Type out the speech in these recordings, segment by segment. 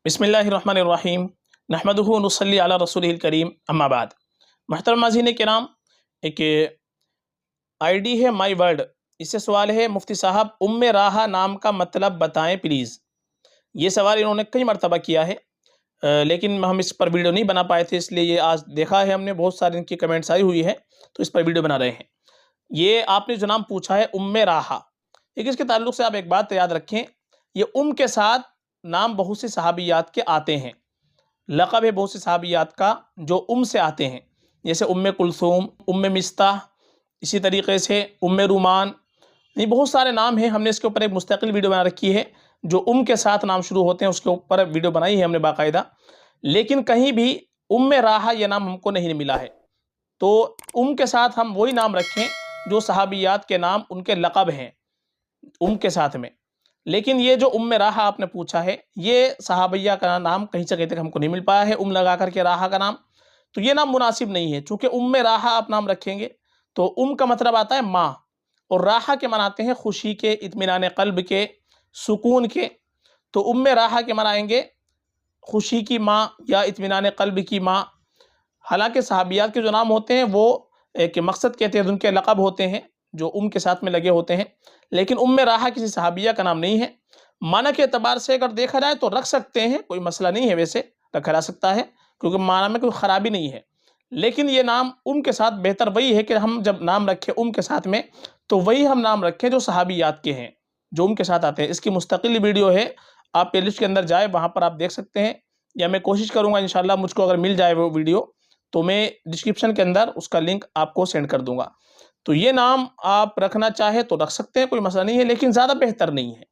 بسم اللہ الرحمن الرحیم نحمدہ و نصلی علی رسولہ الکریم اما بعد۔ محترم ناظرین کرام، ایک آئی ڈی ہے مائی ورڈ، اس سے سوال ہے مفتی صاحب راحہ نام کا مطلب بتائیں پلیز۔ یہ سوال انہوں نے کئی مرتبہ کیا ہے، لیکن ہم اس پر ویڈیو نہیں بنا پائے تھے، اس لیے یہ آج دیکھا ہے ہم نے، بہت سارے ان کی کمنٹس آئی ہوئی ہے تو اس پر ویڈیو بنا رہے ہیں۔ یہ آپ نے جو نام پوچھا ہے راحہ، لیکن اس کے تعلق سے آپ ایک بات یاد رکھیں، یہ کے ساتھ نام بہت سی صحابیات کے آتے ہیں، لقب ہے بہت سی صحابیات کا جو سے آتے ہیں، جیسے کلثوم، مستح، اسی طریقے سے رومان، یہ بہت سارے نام ہیں۔ ہم نے اس کے اوپر ایک مستقل ویڈیو بنا رکھی ہے جو کے ساتھ نام شروع ہوتے ہیں، اس کے اوپر ویڈیو بنائی ہے ہم نے باقاعدہ، لیکن کہیں بھی راحہ یہ نام ہم کو نہیں ملا ہے۔ تو کے ساتھ ہم وہی نام رکھیں جو صحابیات کے نام ان کے لقب ہیں کے ساتھ میں، لیکن یہ جو راحہ آپ نے پوچھا ہے، یہ صحابیہ کا نام کہیں سے کہیں تک ہم کو نہیں مل پایا ہے، لگا کر کے راحہ کا نام، تو یہ نام مناسب نہیں ہے۔ چونکہ راحہ آپ نام رکھیں گے تو کا مطلب آتا ہے ماں، اور راحہ کے معنی آتے ہیں خوشی کے، اطمینان قلب کے، سکون کے، تو راحہ کے معنی آئیں گے خوشی کی ماں یا اطمینان قلب کی ماں۔ حالانکہ صحابیات کے جو نام ہوتے ہیں وہ ایک مقصد کے تحت ان کے لقب ہوتے ہیں جو کے ساتھ میں لگے ہوتے ہیں، لیکن راحہ کسی صحابیہ کا نام نہیں ہے۔ معنی کے اعتبار سے اگر دیکھا جائے تو رکھ سکتے ہیں، کوئی مسئلہ نہیں ہے، ویسے رکھا جا سکتا ہے کیونکہ معنی میں کوئی خرابی نہیں ہے، لیکن یہ نام کے ساتھ بہتر وہی ہے کہ ہم جب نام رکھیں کے ساتھ میں تو وہی ہم نام رکھیں جو صحابیات کے ہیں، جو کے ساتھ آتے ہیں۔ اس کی مستقل ویڈیو ہے، آپ پلے لسٹ کے اندر جائیں، وہاں پر آپ دیکھ سکتے ہیں، یا میں کوشش کروں گا انشاءاللہ مجھ کو اگر مل جائے وہ ویڈیو تو میں ڈسکرپشن کے اندر اس کا لنک آپ کو سینڈ کر دوں گا۔ تو یہ نام آپ رکھنا چاہے تو رکھ سکتے ہیں، کوئی مسئلہ نہیں ہے، لیکن زیادہ بہتر نہیں ہے۔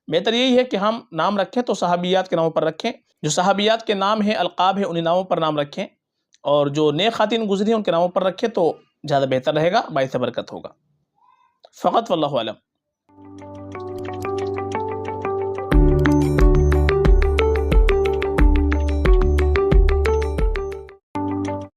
بہتر یہی ہے کہ ہم نام رکھیں تو صحابیات کے ناموں پر رکھیں، جو صحابیات کے نام ہیں، القاب ہیں، انہی ناموں پر نام رکھیں، اور جو نیک خواتین گزری ہیں ان کے ناموں پر رکھیں تو زیادہ بہتر رہے گا، باعث برکت ہوگا۔ فقط واللہ اعلم۔